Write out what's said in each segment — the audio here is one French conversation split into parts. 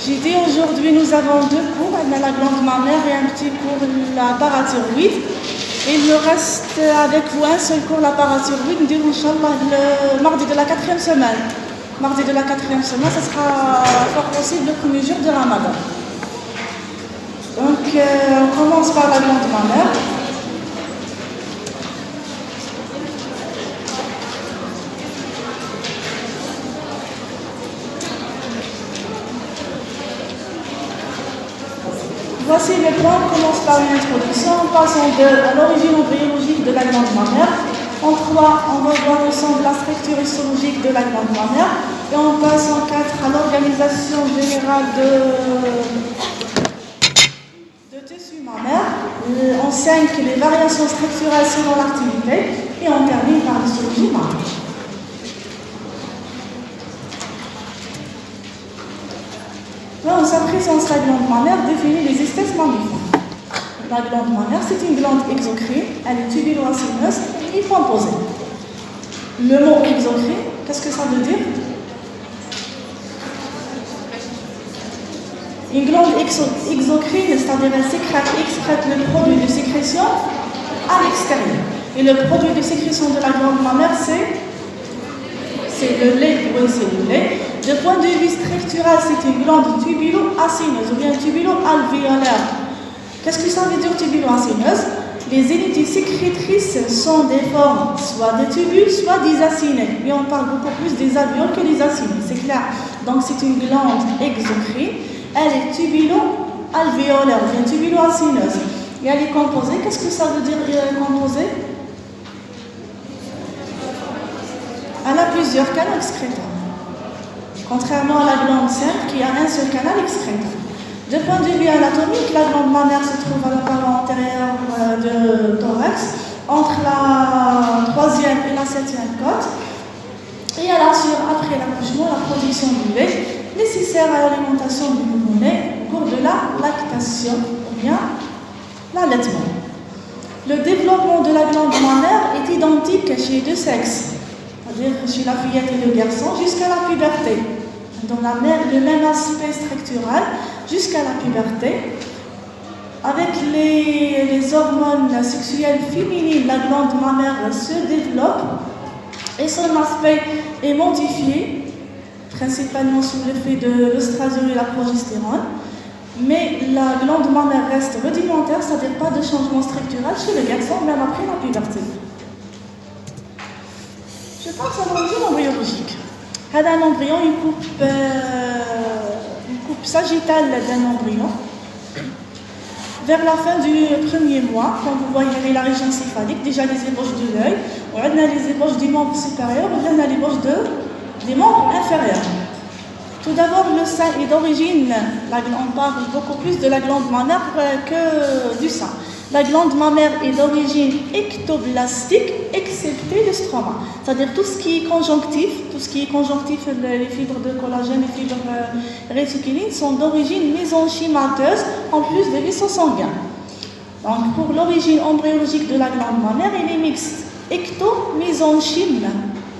J'ai dit aujourd'hui nous avons deux cours, la glande mammaire et un petit cours la parathyroïde. Et il me reste avec vous un seul cours la parathyroïde, nous dirons Inch'Allah le mardi de la 4e semaine. Mardi de la 4e semaine, ce sera fort possible le premier jour de Ramadan. Donc on commence par la glande mammaire. Voici le plan, on commence par une introduction, en passant à l'origine embryologique de la glande mammaire. En 3, on va voir ensemble la structure histologique de la glande mammaire. Et on passe en 4 à l'organisation générale de tissu mammaire. En 5, les variations structurelles selon l'activité. Et on termine par l'histologie mammaire. En sa présence, la glande mammaire définit les espèces mammifères. La glande mammaire, c'est une glande exocrine, elle est tubulo-acineuse et composée. Le mot exocrine, qu'est-ce que ça veut dire? Une glande exocrine, c'est-à-dire elle excrète le produit de sécrétion à l'extérieur. Et le produit de sécrétion de la glande mammaire, c'est le lait, oui, c'est le lait. De point de vue structural, c'est une glande tubulo-acineuse ou bien tubulo-alvéolaire. Qu'est-ce que ça veut dire tubulo-acineuse? Les unités sécrétrices sont des formes, soit des tubules, soit des acinées. Mais on parle beaucoup plus des alvéoles que des acinées, c'est clair. Donc c'est une glande exocrine, elle est tubulo-alvéolaire ou bien tubulo-acineuse. Et elle est composée, qu'est-ce que ça veut dire composée? Elle a plusieurs canaux excréteurs. Contrairement à la glande simple qui a un seul canal excréteur. De point de vue anatomique, la glande mammaire se trouve à la paroi antérieure de thorax, entre la 3e et la 7e côte, et elle assure après l'accouchement la production du lait nécessaire à l'alimentation du nouveau-né au cours de la lactation ou bien l'allaitement. Le développement de la glande mammaire est identique chez les deux sexes, c'est-à-dire chez la fillette et le garçon, jusqu'à la puberté. Dans le même aspect structural jusqu'à la puberté. Avec les hormones sexuelles féminines, la glande mammaire se développe et son aspect est modifié, principalement sous l'effet de l'œstradiol et la progestérone. Mais la glande mammaire reste rudimentaire, c'est-à-dire pas de changement structural chez le garçon, même après la puberté. Je passe à l'origine embryologique. Un embryon, une coupe sagittale d'un embryon. Vers la fin du premier mois, quand vous voyez la région céphalique, déjà les ébauches de l'œil, on a les ébauches du membre supérieur, on a les ébauches des membres inférieurs. Tout d'abord, le sein est d'origine, on parle beaucoup plus de la glande mammaire que du sein. La glande mammaire est d'origine ectoblastique, excepté le stroma. C'est-à-dire tout ce qui est conjonctif, les fibres de collagène, les fibres réticulines sont d'origine mésenchymateuse, en plus des vaisseaux sanguins. Donc pour l'origine embryologique de la glande mammaire, elle est mixte, ecto-mésenchyme.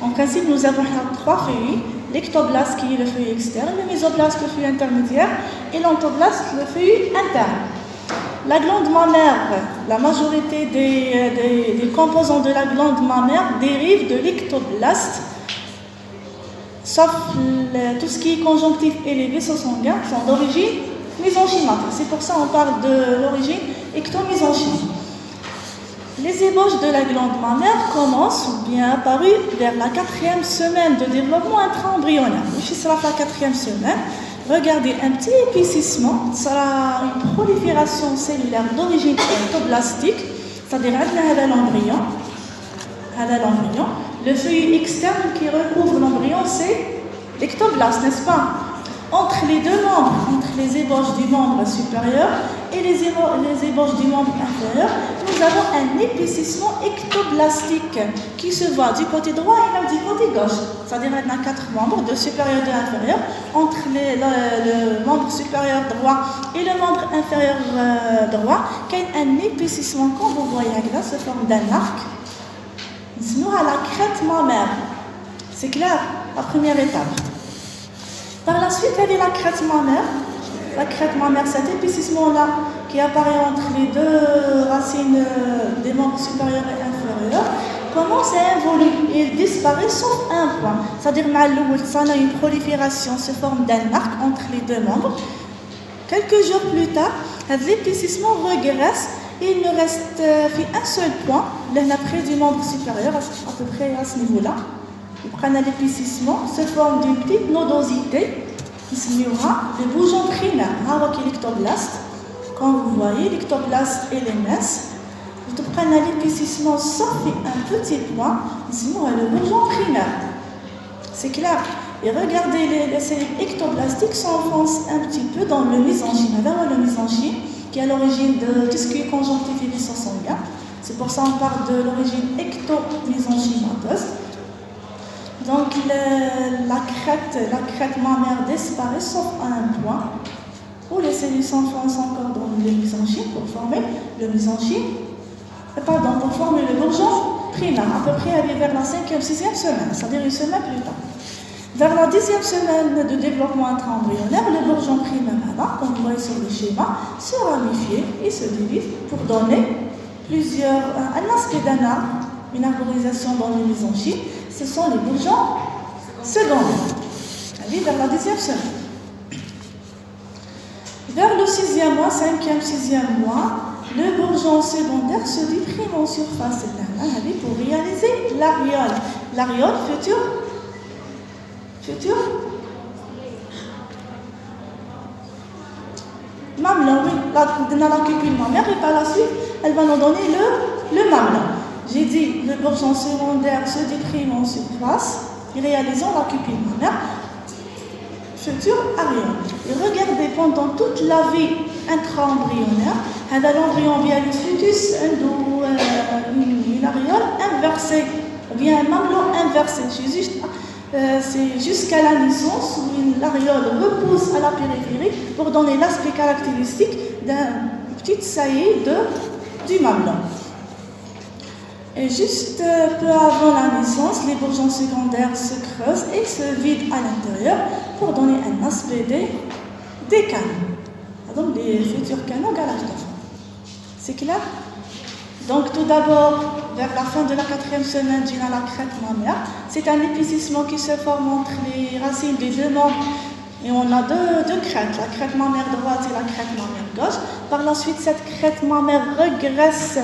En principe, nous avons 3 feuilles. L'ectoblaste qui est le feuille externe, le mésoblaste le feuille intermédiaire et l'entoblaste le feuille interne. La glande mammaire, la majorité des composants de la glande mammaire dérivent de l'ectoblaste, sauf tout ce qui est conjonctif et les vaisseaux sanguins sont d'origine mésenchymatique. C'est pour ça qu'on parle de l'origine ectomésenchyme. Les ébauches de la glande mammaire commencent ou bien apparues vers la 4e semaine de développement intra-embryonnaire. Ce sera la 4e semaine. Regardez, un petit épaississement sera une prolifération cellulaire d'origine ectoblastique, c'est-à-dire l'embryon. Le feuillet externe qui recouvre l'embryon, c'est l'ectoblaste, n'est-ce pas? Entre les deux membres, entre les ébauches du membre supérieur et les ébauches du membre inférieur, nous avons un épaississement ectoblastique qui se voit du côté droit et même du côté gauche. C'est-à-dire qu'il y a 4 membres, de supérieur et de inférieur. Entre le membre supérieur droit et le membre inférieur droit, il y a un épaississement, comme vous voyez là, sous forme d'un arc. Nous à la crête mammaire. C'est clair, la première étape. Par la suite, il y avait la crête mammaire la crête mammaire, cet épaississement-là qui apparaît entre les deux racines des membres supérieurs et inférieurs, commence à évoluer et il disparaît sauf un point. C'est-à-dire ça a une prolifération, se forme d'un arc entre les deux membres. Quelques jours plus tard, l'épaississement regresse et il ne reste qu'un seul point, près du membre supérieur, à peu près à ce niveau-là. Il prend l'épaississement, se forme d'une petite nodosité, qui se nommera le bourgeon primaire, l'ectoblaste. Quand vous voyez l'ectoblaste et les messes, vous prenez l'épaississement sauf un petit point, c'est le bourgeon primaire. C'est clair. Et regardez, les cellules ectoblastiques s'enfoncent un petit peu dans le mésenchyme, vers le mésenchyme, qui est à l'origine de tout ce qui est conjonctif et vaisseau sanguin. C'est pour ça qu'on parle de l'origine ectomésenchymateuse. Donc la crête mammaire disparaît sauf à un point, où les cellules s'enfoncent encore dans le mésenchyme pour former le mésenchyme. Pour former le bourgeon primaire, à peu près vers la 5e, 6e semaine, c'est-à-dire une semaine plus tard. Vers la 10e semaine de développement intra-embryonnaire, le bourgeon primaire, comme vous voyez sur le schéma, se ramifie et se divise pour donner un aspect d'un arbre, une arborisation dans le mésenchyme. Ce sont les bourgeons secondaires. Vers la 10e semaine. Vers le 6e mois, 5e, 6e mois, le bourgeon secondaire se déprime en surface pour réaliser l'aréole. L'aréole, futur mamelon, oui. Dans la cupule mammaire et par la suite, elle va nous donner le mamelon. J'ai dit, le bourgeon secondaire se déprime en surface, réalisant la cupule mammaire, futur aréole. Et regardez, pendant toute la vie intra-embryonnaire, l'embryon via le fœtus, une aréole inversée, ou bien un mamelon inversé. C'est jusqu'à la naissance où l'aréole repousse à la périphérie pour donner l'aspect caractéristique d'un petit saillie du mamelon. Et juste peu avant la naissance, les bourgeons secondaires se creusent et se vident à l'intérieur pour donner un aspect des canaux. Donc des futurs canaux galactophones. C'est clair? Donc tout d'abord, vers la fin de la 4e semaine, j'ai la crête mammaire. C'est un épaississement qui se forme entre les racines des deux membres. Et on a deux crêtes, la crête mammaire droite et la crête mammaire gauche. Par la suite, cette crête mammaire regresse,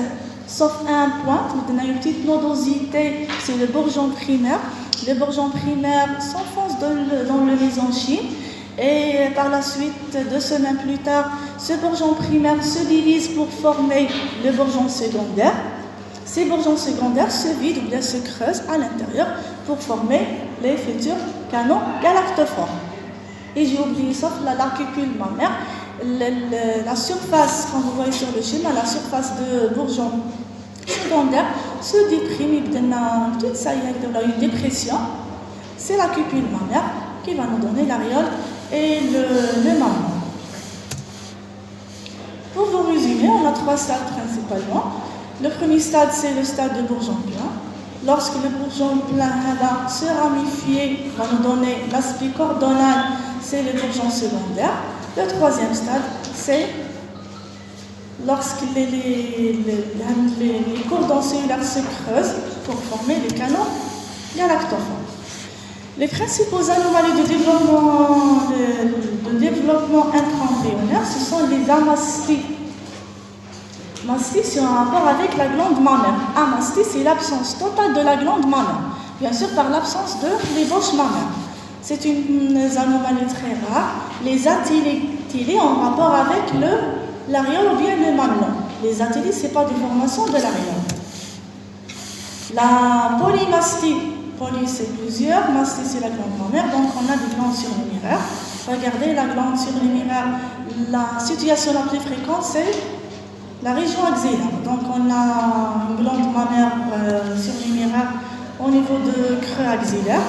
sauf un point. On a une petite nodosité, c'est le bourgeon primaire. Le bourgeon primaire s'enfonce dans le mésenchyme. Et par la suite, 2 semaines plus tard, ce bourgeon primaire se divise pour former le bourgeon secondaire. Ces bourgeons secondaires se vident ou bien se creusent à l'intérieur pour former les futurs canaux galactophores. Et j'ai oublié, sauf la cupule mammaire, la surface, quand vous voyez sur le schéma, la surface de bourgeon secondaire se déprime, il donne une dépression. C'est la cupule mammaire qui va nous donner l'aréole et le mamelon. Pour vous résumer, on a 3 stades principalement. Le premier stade, c'est le stade de bourgeon plein. Lorsque le bourgeon plein va se ramifier, va nous donner l'aspect cordonal, c'est le bourgeon secondaire. Le 3e stade, c'est lorsque les cordons cellulaires se creusent pour former les canaux galactophores. Les principaux anomalies de développement intra-embryonnaire, ce sont les amasties. Mastie, c'est en rapport avec la glande mammaire. Amastie, c'est l'absence totale de la glande mammaire. Bien sûr, par l'absence de l'ébauche mammaire. C'est une anomalie très rare. Les athylies en rapport avec l'aréole ou bien le mamelon. Les athylies, ce n'est pas des formations de l'aréole. La polymastie. Poly, c'est plusieurs. Mastie, c'est la glande mammaire. Donc, on a des glandes surnuméraires. Regardez la glande surnuméraire. La situation la plus fréquente, c'est la région axillaire. Donc, on a une glande mammaire surnuméraire au niveau de creux axillaire.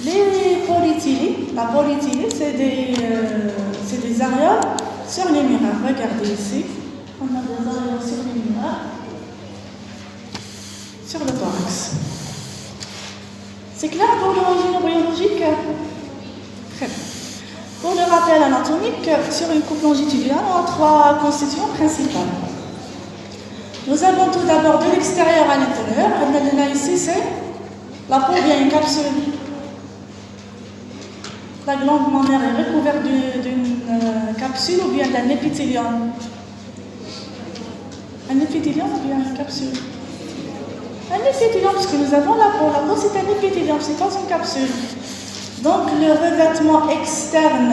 Les polythylies, la polythylie, c'est des aréoles surnuméraires. Regardez ici, on a des aréoles surnuméraires sur le thorax. C'est clair pour l'origine embryologique? Très bien. Pour le rappel anatomique, sur une coupe longitudinale, on a trois constituants principales. Nous avons tout d'abord de l'extérieur à l'intérieur. Ici, c'est la peau bien une capsule. La glande mammaire est recouverte d'une capsule ou bien d'un épithélium. Un épithélium ou bien une capsule? Un épithélium, parce que nous avons la peau. La peau, c'est un épithélium, c'est pas une capsule. Donc, le revêtement externe,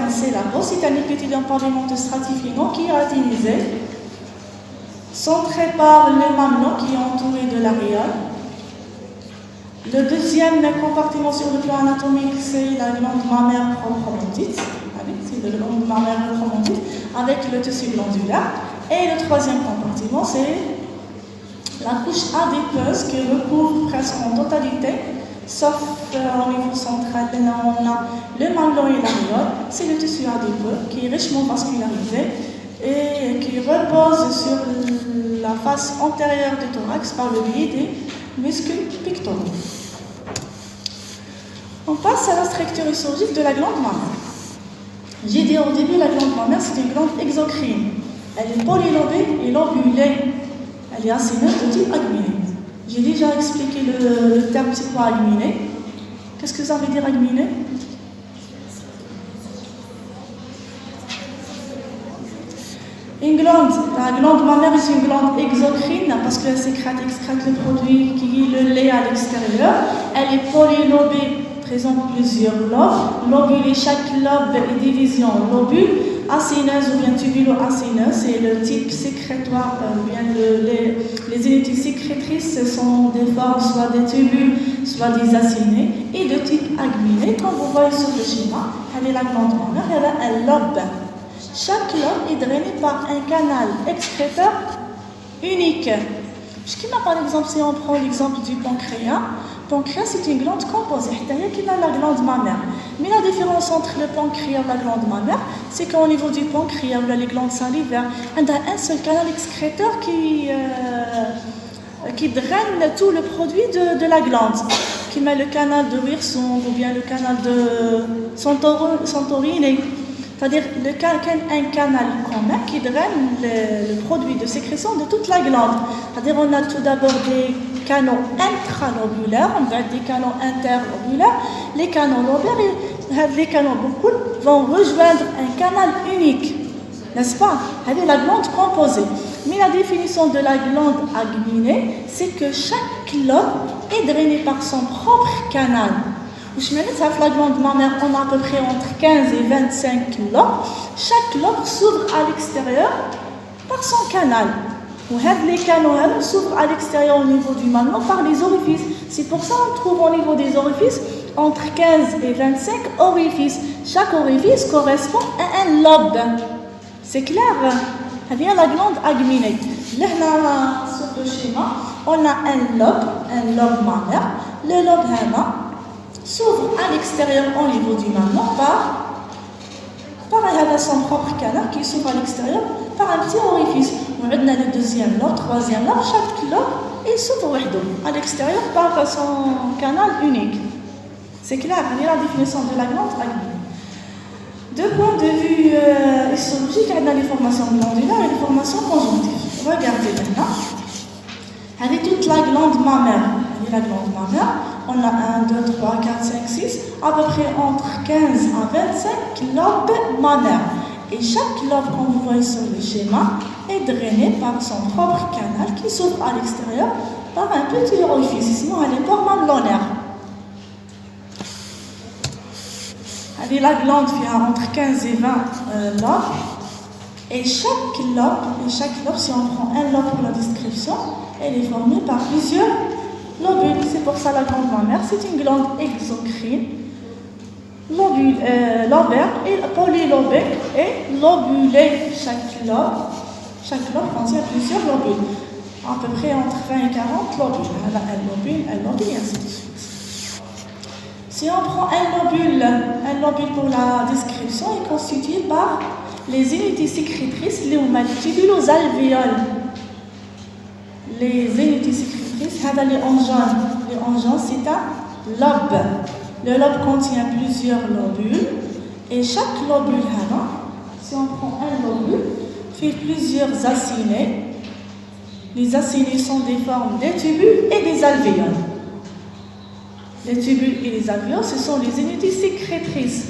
c'est la peau. C'est un épithélium pavimenteux stratifié non kératinisé, centré par le mamelon qui est entouré de l'aréole. Le deuxième compartiment sur le plan anatomique, c'est la glande mammaire proprement dite. C'est la glande mammaire proprement dite, avec le tissu glandulaire. Et le troisième compartiment, c'est la couche adépeuse qui recouvre presque en totalité, sauf au niveau central, on a le mamelon et l'aréole. C'est le tissu adipeux qui est richement vascularisé et qui repose sur la face antérieure du thorax par le biais des muscles pectoraux. On passe à la structure histologique de la glande mammaire. J'ai dit au début, la glande mammaire, c'est une glande exocrine. Elle est polylobée et lobulée. Elle est acéneuse de type agminé. J'ai déjà expliqué le terme c'est quoi agminé. Qu'est-ce que ça veut dire agminé? Une glande, la glande mammaire est une glande exocrine parce qu'elle excrète le produit qui est le lait à l'extérieur. Elle est polylobée, présente plusieurs lobes. Lobulée, chaque lobe est divisé en lobules. Acéneuse ou bien tubulo-acéneuse, c'est le type sécrétoire, bien les unités sécrétrices sont des formes, soit des tubules, soit des acénés, et de type agminé. Comme vous voyez sur le schéma, elle est la glande mammaire, elle a un lobe. Chaque lobe est drainé par un canal excréteur unique. Par exemple, si on prend l'exemple du pancréas, le pancréas c'est une glande composée, qui a la glande mammaire. Mais la différence entre le pancréas et la glande mammaire, c'est qu'au niveau du pancréas ou les glandes salivaires, on a un seul canal excréteur qui draine tout le produit de la glande, qui met le canal de Wirsung ou bien le canal de Santorini. C'est-à-dire un canal commun qui draine le produit de sécrétion de toute la glande. C'est-à-dire on a tout d'abord des canaux intralobulaires, on a des canaux interlobulaires. Les canaux lobulaires, les canaux beaucoup vont rejoindre un canal unique, n'est-ce pas? C'est la glande composée. Mais la définition de la glande agminée, c'est que chaque lobe est drainé par son propre canal. La glande mammaire, on a à peu près entre 15 et 25 lobes. Chaque lobe s'ouvre à l'extérieur par son canal. Les canaux s'ouvrent à l'extérieur au niveau du mamelon par les orifices. C'est pour ça qu'on trouve au niveau des orifices entre 15 et 25 orifices. Chaque orifice correspond à un lobe. C'est clair? C'est bien la glande agminée. Là, sur le schéma, on a un lobe mammaire. Le lobe s'ouvre à l'extérieur au niveau du mamelon par son propre canal qui s'ouvre à l'extérieur par un petit orifice. On a le deuxième lobe, troisième lobe, chaque lobe il s'ouvre à l'extérieur par son canal unique. C'est clair, il y a la définition de la glande agminée. De point de vue histologique, on a les formations glandulaires et les formations conjonctives. Regardez maintenant. Elle est toute la glande mammaire. La glande mammaire, on a 1, 2, 3, 4, 5, 6, à peu près entre 15 à 25 lobes mammaires. Et chaque lobe, comme vous voyez sur le schéma, est drainé par son propre canal qui s'ouvre à l'extérieur par un petit orifice. Sinon, elle est port mamelonnaire. Elle est la glande qui a entre 15 et 20 lobes. Et chaque lobe, si on prend un lobe pour la description, elle est formée par plusieurs lobules. C'est pour ça la glande mammaire, c'est une glande exocrine, lobaire et polylobée et lobulée. Chaque lobe contient plusieurs lobules, à peu près entre 20 et 40 lobules. Elle a un lobule et ainsi de suite. Si on prend un lobule pour la description est constitué par les unités sécrétrices, les tubulosalvéoles. Les unités sécrétrices, les angions, c'est un lobe. Le lobe contient plusieurs lobules. Et chaque lobule, si on prend un lobule, fait plusieurs acinées. Les acinées sont des formes des tubules et des alvéoles. Les tubules et les alvéoles, ce sont les unités sécrétrices.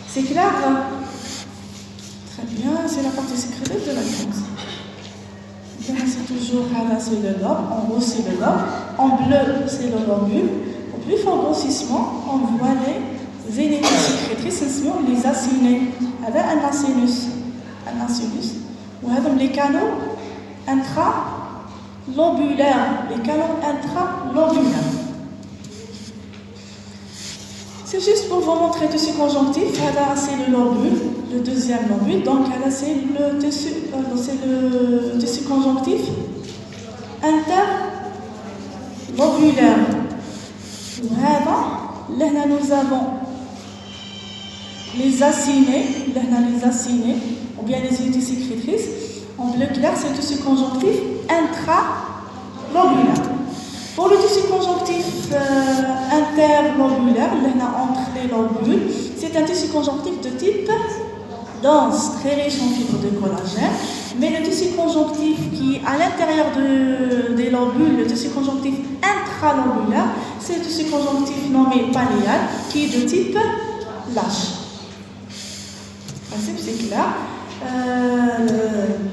C'est clair? Très bien, c'est la partie sécrétrice de la glande. C'est toujours c'est le lobe, en haut c'est le lobe, en bleu c'est le lobule. Au plus fort grossissement, on voit les unités sécrétrices, ce sont les acinées. هذا un acinus, ou les canaux intralobulaires, les canaux intralobulaires. C'est juste pour vous montrer le tissu conjonctif. C'est le lobule, le deuxième lobule. Donc c'est le tissu conjonctif interlobulaire. Là nous avons les acinées, ou bien les unités sécrétrices. En bleu clair, c'est le tissu conjonctif intralobulaire. Pour le tissu conjonctif interlobulaire, entre les lobules, c'est un tissu conjonctif de type dense, très riche en fibres de collagène. Mais le tissu conjonctif qui est à l'intérieur des lobules, le tissu conjonctif intralobulaire, c'est le tissu conjonctif nommé pallial, qui est de type lâche. C'est clair.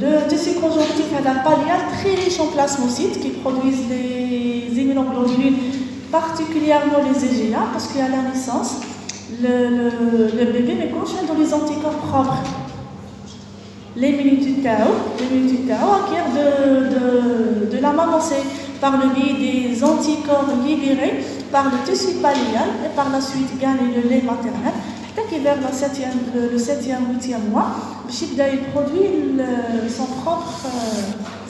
Le tissu conjonctif pallial très riche en plasmocytes qui produisent les immunoglobulines, particulièrement les IgA, parce qu'à la naissance, le bébé est conscient dans les anticorps propres. L'immunité acquiert de la maman, c'est par le biais des anticorps libérés par le tissu pallial et par la suite gagne le lait maternel. Vers le 7e, 8e mois, il produit son propre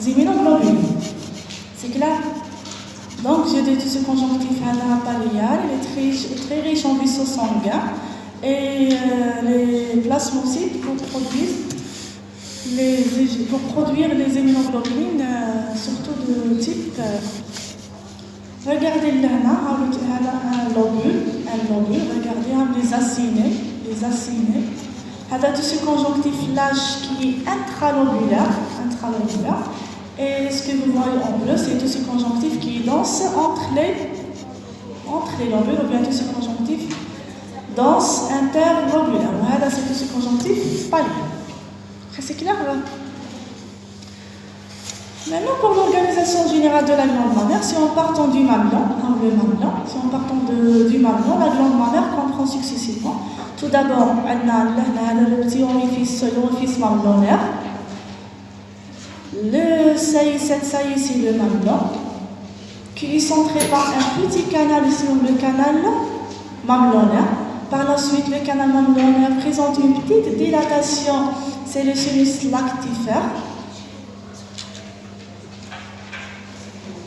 immunoglobulines. C'est clair? Donc, j'ai des tissus conjonctifs pallial, il est très riche en vaisseaux sanguins et les plasmocytes pour produire les immunoglobulines, surtout de type. Regardez là, un lobule, regardez les acinées. Un tissu conjonctif lâche qui est intralobulaire. Et ce que vous voyez en bleu, c'est un tissu conjonctif qui est dense entre les lobules, ou bien un tissu conjonctif dense interlobulaire. Voilà, c'est un tissu conjonctif pallial. C'est clair là? Maintenant, pour l'organisation générale de la glande mammaire, si on partant du mamelon, du mamelon, la glande mammaire comprend successivement. Tout d'abord, on a le petit orifice mamelonnaire. Cette saillie, c'est le mamelon, qui est centré par un petit canal, sur le canal mamelonnaire. Par la suite, le canal mamelonnaire présente une petite dilatation, c'est le sinus lactifère.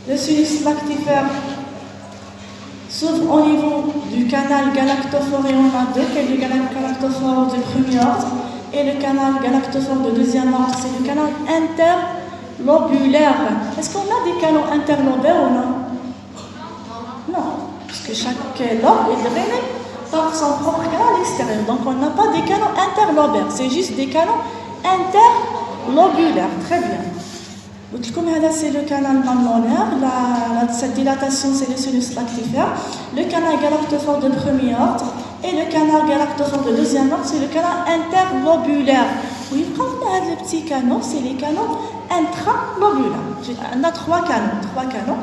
Le sinus lactifère s'ouvre au niveau du canal galactophore et on a deux, qui est le canal galactophore de premier ordre et le canal galactophore de deuxième ordre, c'est le canal interlobulaire. Est-ce qu'on a des canaux interlobulaires ou non? Non, puisque chaque lobe est drainé par son propre canal extérieur. Donc on n'a pas des canaux interlobulaires, c'est juste des canaux interlobulaires. Très bien. Comme c'est le canal mamelonnaire, cette dilatation c'est le sinus lactifère, le canal galactophore de premier ordre et le canal galactophore de deuxième ordre, c'est le canal interlobulaire. Oui, les petits canaux, c'est les canaux intralobulaires. On a trois canaux.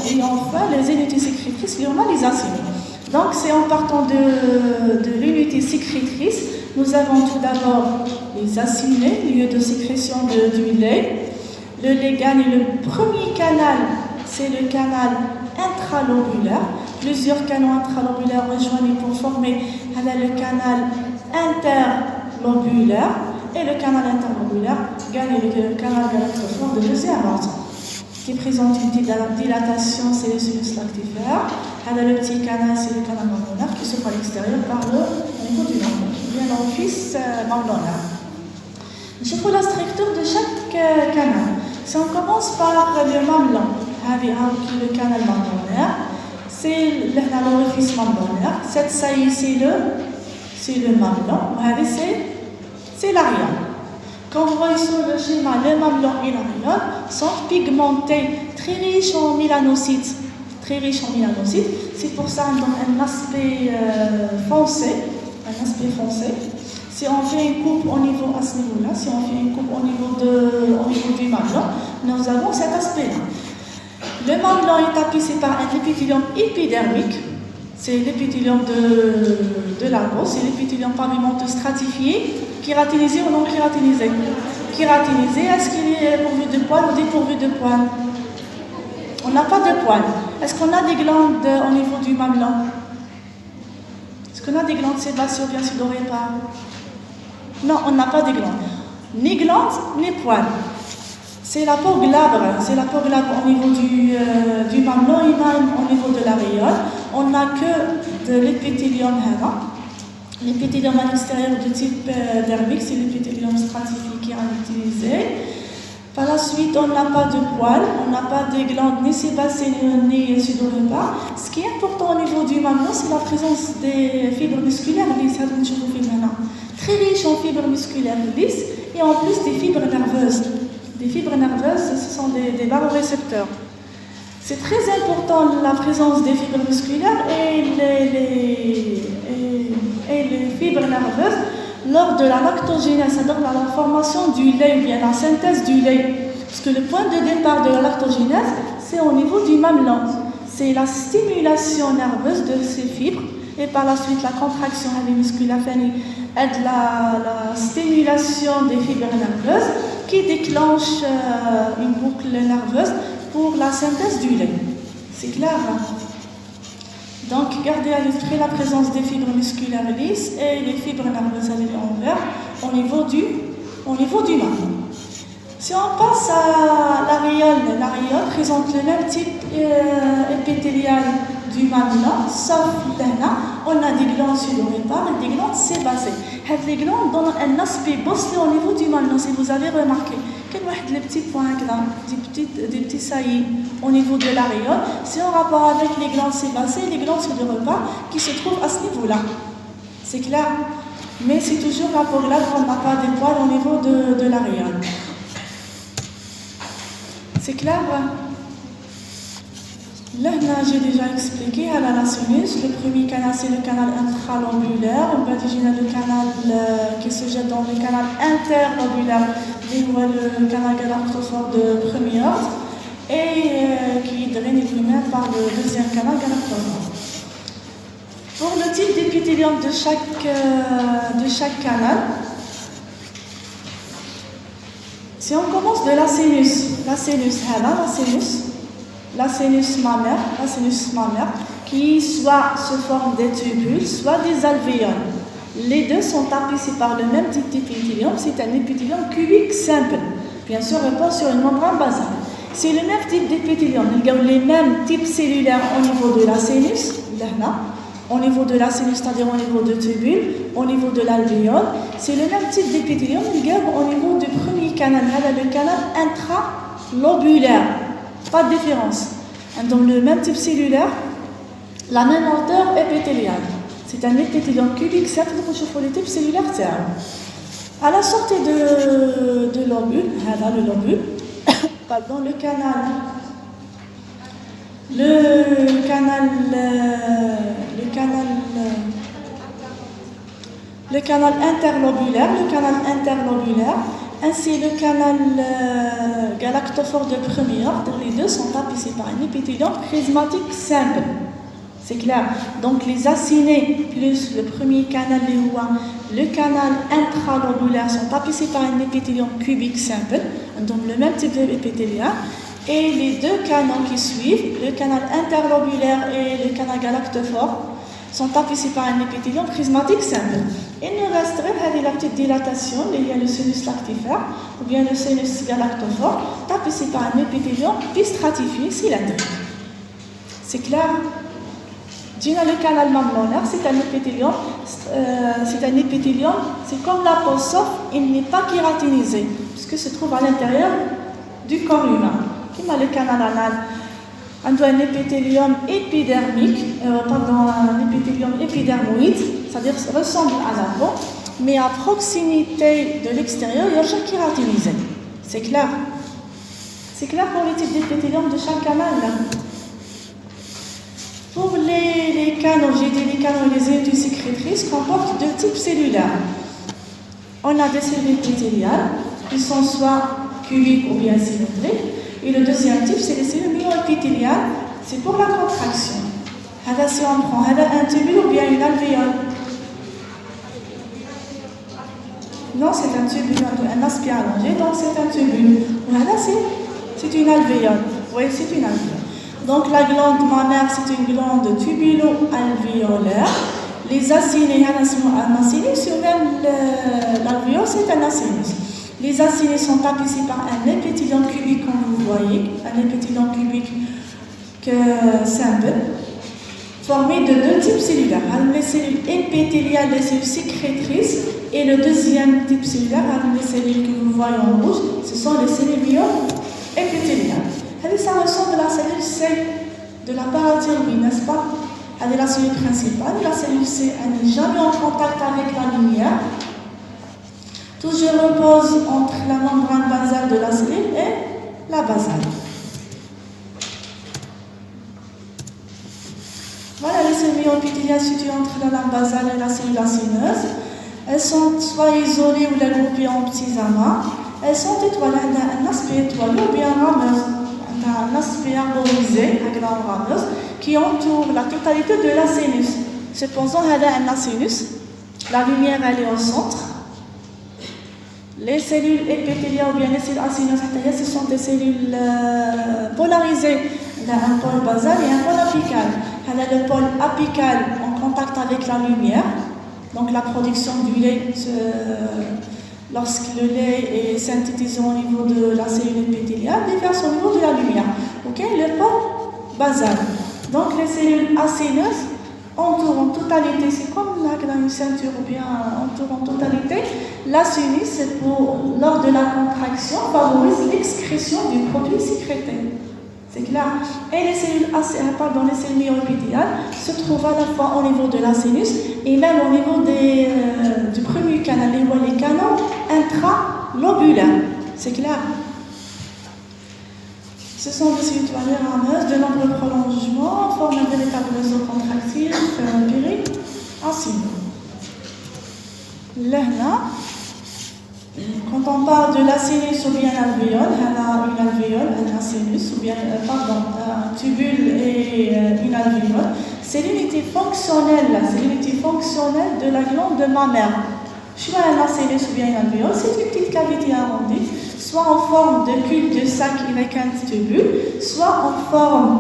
Et enfin, les unités sécrétrices, il y en a les acinées. Donc, c'est en partant de l'unité sécrétrice, nous avons tout d'abord les acinées, lieu de sécrétion du lait. Le lait gagne le premier canal, c'est le canal intralobulaire. Plusieurs canaux intralobulaires rejoignent pour former le canal interlobulaire. Et le canal interlobulaire gagne le canal galactophore de deuxième ordre, qui présente une dilatation, c'est le sinus lactifère. Le petit canal, c'est le canal mamelonnaire qui s'ouvre à l'extérieur par le niveau du mamelon, qui vient l'orifice mamelonnaire. Je vous la structure de chaque canal. Si on commence par le mamelon, qui est le canal mamelonnaire, c'est l'orifice mamelonnaire. Cette saillie, c'est c'est le mamelon, c'est l'aréole. Quand vous voyez sur le schéma, le mamelon et l'aréole sont pigmentés, très riches en mélanocytes. Très riches en mélanocytes. C'est pour ça qu'ils ont un aspect foncé. Si on fait une coupe au niveau à ce niveau-là, si on fait une coupe au niveau du mamelon, nous avons cet aspect-là. Le mamelon est tapissé par un épithélium épidermique. C'est l'épithélium de la peau, c'est l'épithélium pavimenteux stratifié, kératinisé ou non kératinisé. Kératinisé, est-ce qu'il est pourvu de poils ou dépourvu de poils? On n'a pas de poils. Est-ce qu'on a des glandes au niveau du mamelon? Est-ce qu'on a des glandes sébacées ou bien sudorépar? Non, on n'a pas de glandes. Ni glandes, ni poils. C'est la peau glabre. C'est la peau glabre au niveau du mamelon et même au niveau de l'aréole. On n'a que de l'épithélium là. L'épithélium à l'extérieur de type dermique, c'est l'épithélium stratifié kératinisé. Par la suite, on n'a pas de poils, on n'a pas de glandes ni sébacées ni sudorépar. Ce qui est important au niveau du mamelon, c'est la présence des fibres musculaires lisses. Très riches en fibres musculaires lisses et en plus des fibres nerveuses. Des fibres nerveuses, ce sont des barorécepteurs. C'est très important la présence des fibres musculaires et les fibres nerveuses lors de la lactogénèse, c'est-à-dire la formation du lait, ou bien la synthèse du lait. Parce que le point de départ de la lactogénèse, c'est au niveau du mamelon. C'est la stimulation nerveuse de ces fibres et par la suite la contraction musculaire aide la stimulation des fibres nerveuses qui déclenche une boucle nerveuse pour la synthèse du lait. C'est clair, hein? Donc, gardez à l'esprit la présence des fibres musculaires lisses et les fibres nerveuses en vert au niveau du mamelon. Si on passe à l'aréole présente le même type épithélial du mamelon, sauf là, on a des glandes sudorépar et des glandes sébacées. Les glandes donnent un aspect bosselé au niveau du mamelon, si vous avez remarqué. Les petits points là, des petits saillies au niveau de l'aréole, c'est en rapport avec les glandes sébacées et les glandes sudorépar qui se trouvent à ce niveau-là. C'est clair? Mais c'est toujours la peau glabre, on n'a pas des poils au niveau de l'aréole. C'est clair? Là, j'ai déjà expliqué à la sinus. Le premier canal, c'est le canal intralobulaire. On va dire le canal qui se jette dans le canal interlobulaire, le canal galactophore de premier ordre, et qui draine lui-même par le deuxième canal galactophore. Pour le type d'épithélium de chaque canal, si on commence de la sinus mammaire, qui soit se forme des tubules, soit des alvéoles. Les deux sont tapissés par le même type d'épithélium, c'est un épithélium cubique simple. Bien sûr, repose sur une membrane basale. C'est le même type d'épithélium, les mêmes types cellulaires au niveau de la sinus, au niveau de la sinus, c'est-à-dire au niveau de tubules, au niveau de l'alvéole. C'est le même type d'épithélium, au niveau du premier canal, le canal intralobulaire. Pas de différence. Donc le même type cellulaire, la même hauteur épithéliale. C'est un épithélium cubique simple pour le type cellulaire terme. À la sortie de l'obule, le lobule, pardon, le canal interlobulaire, ainsi le canal galactophore de premier ordre, les deux sont tapissés par un épithélium prismatique simple. C'est clair. Donc les acinés plus le premier canal le canal intralobulaire sont tapissés par un épithélium cubique simple, donc le même type d'épithélium. Et les deux canaux qui suivent, le canal interlobulaire et le canal galactophore, sont tapissés par un épithélium prismatique simple. Il nous resterait la petite dilatation, il y a le sinus lactifère ou bien le sinus galactophore, tapissé par un épithélium bistratifié cylindrique. C'est clair? Le canal mamelonnaire, c'est un épithélium, c'est comme la peau, sauf il n'est pas kératinisé, puisque se trouve à l'intérieur du corps humain. Comme le canal anal, On a un épithélium épidermique, un épithélium épidermoïde, c'est-à-dire ressemble à la peau, mais à proximité de l'extérieur, il y a chaque kératinisé. C'est clair? C'est clair pour les types d'épithélium de chaque canal là. Pour les canaux, j'ai dit les canaux et les cellules sécrétrices comportent deux types cellulaires. On a des cellules épithéliales qui sont soit cubiques ou bien symétriques. Et le deuxième type, c'est les cellules myoépithéliales. C'est pour la contraction. Si on prend un tubule ou bien une alvéole. Non, c'est un tubule, un aspect allongé, donc c'est un tubule. Voilà, c'est une alvéole. Oui, c'est une alvéole. Donc la glande mammaire, c'est une glande tubulo-alvéolaire. Les acinés, un acinus, ou même l'alvéole, c'est un acinus. Les acinés sont tapissés par un épithélium cubique, comme vous voyez, un épithélium cubique simple, formé de deux types cellulaires. Les cellules épithéliales, les cellules sécrétrices, et le deuxième type cellulaire, les cellules que vous voyez en rouge, ce sont les cellules myoépithéliales. Ça ressemble à la cellule C de la parathyrmie, n'est-ce pas? Elle est la cellule principale. La cellule C, elle n'est jamais en contact avec la lumière. Toujours repose entre la membrane basale de la cellule et la basale. Voilà les cellules myoépithéliales situées entre la lampe basale et la cellule acineuse. Elles sont soit isolées ou regroupées en petits amas. Elles sont étoilées, un aspect étoilé ou bien rameuse. Un aspect arborisé, un grand rameuse, qui entoure la totalité de l'acinus. Supposons qu'elle a un acinus, la lumière elle est au centre. Les cellules épithéliales ou bien les cellules acineuses, ce sont des cellules polarisées. Il y a un pôle basal et un pôle apical. Elle a le pôle apical en contact avec la lumière, donc la production du lait. Lorsque le lait est synthétisé au niveau de la cellule épithéliale, déverse au niveau de la lumière. Okay? Le pôle basal. Donc les cellules acineuses entourent en totalité, c'est comme une ceinture ou bien entourent en totalité. L'acinus, c'est pour, lors de la contraction, favorise l'excrétion du produit sécrété. C'est clair? Et les cellules myoépithéliales se trouvent à la fois au niveau de l'acinus et même au niveau du premier canal, les canaux intralobulaires. C'est clair? Ce sont des cellules rameuses, de nombreux prolongements, forment un véritable réseau contractile, périque, acineux. Là, quand on parle de l'acinus ou bien l'alvéole, elle a une alvéole, un acinus, ou bien, un tubule et une alvéole. C'est l'unité fonctionnelle de la glande mammaire. Soit un acinus ou bien une alvéole, c'est une petite cavité arrondie, soit en forme de cul de sac avec un tubule, soit en forme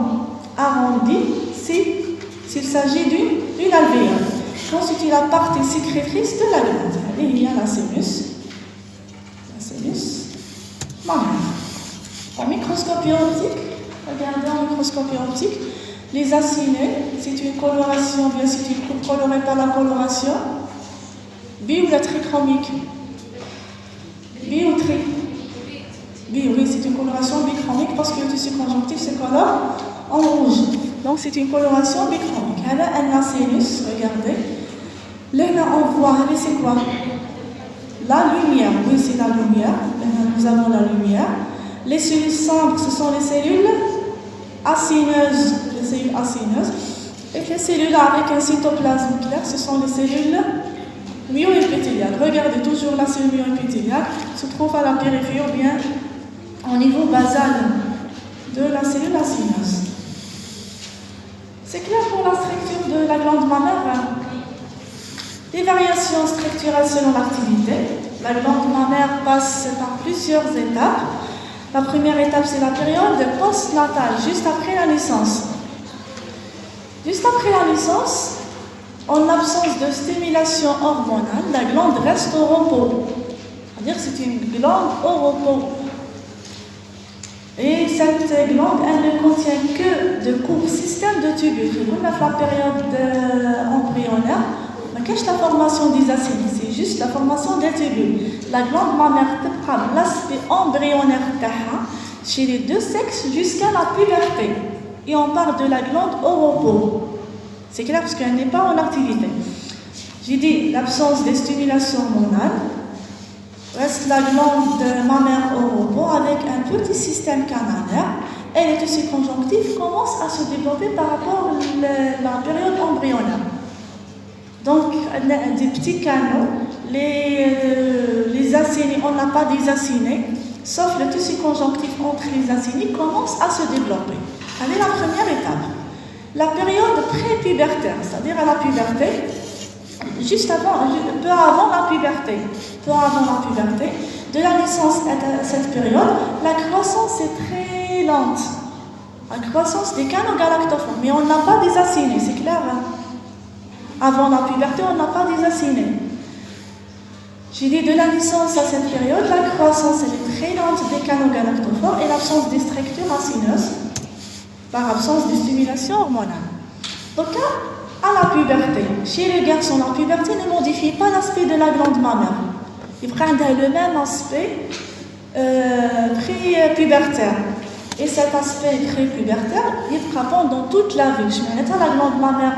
arrondie s'il s'agit d'une alvéole. Constitue la partie sécrétrice de la glande. Et il y a l'acinus mammaire. En microscopie optique, regardez en microscopie optique, les acinés, c'est une coloration, bien c'est une coupe colorée par la coloration bi ou la trichromique. Bi ou tri? Bi, oui, c'est une coloration bichromique parce que le tissu conjonctif se colore en rouge. Donc c'est une coloration bichromique. Elle a un acinus, regardez. Là, on voit, c'est quoi? La lumière, oui, c'est la lumière. Nous avons la lumière. Les cellules sombres, ce sont les cellules acineuses. Et les cellules avec un cytoplasme clair, ce sont les cellules myoépithéliales. Regardez toujours la cellule myoépithéliale se trouve à la périphérie ou bien au niveau basal de la cellule acineuse. C'est clair pour la structure de la glande mammaire? Les variations structurelles selon l'activité. La glande mammaire passe par plusieurs étapes. La première étape, c'est la période postnatale, juste après la naissance. Juste après la naissance, en absence de stimulation hormonale, la glande reste au repos. C'est-à-dire que c'est une glande au repos. Et cette glande, elle ne contient que de courts systèmes de tubules. Comme la période embryonnaire, qu'est-ce que la formation des acides? C'est juste la formation des tubules. La glande mammaire prend l'aspect embryonnaire chez les deux sexes jusqu'à la puberté. et on parle de la glande au repos. C'est clair parce qu'elle n'est pas en activité. J'ai dit l'absence de stimulation hormonale. Reste la glande mammaire au repos avec un petit système canalaire et les tissus conjonctifs commencent à se développer par rapport à la période embryonnaire. Donc, des petits canaux, les acinées, on n'a pas des acinées, sauf le tissu conjonctif entre les acinées commence à se développer. Allez, la première étape. La période pré-pubertaire, c'est-à-dire à la puberté, juste avant, peu avant la puberté. Peu avant la puberté, de la naissance à cette période, la croissance est très lente. La croissance des canaux galactophores, mais on n'a pas des acinées, c'est clair. Hein? Avant la puberté, on n'a pas des acinées. J'ai dit de la naissance à cette période, la croissance elle est très lente des canaux galactophores et l'absence des structures acineuses par absence de stimulation hormonale. Donc, à la puberté, chez les garçons, la puberté ne modifie pas l'aspect de la glande mammaire. Il prend le même aspect pré-pubertaire. Et cet aspect pré-pubertaire, il prend pendant toute la vie. Je mets la glande mammaire.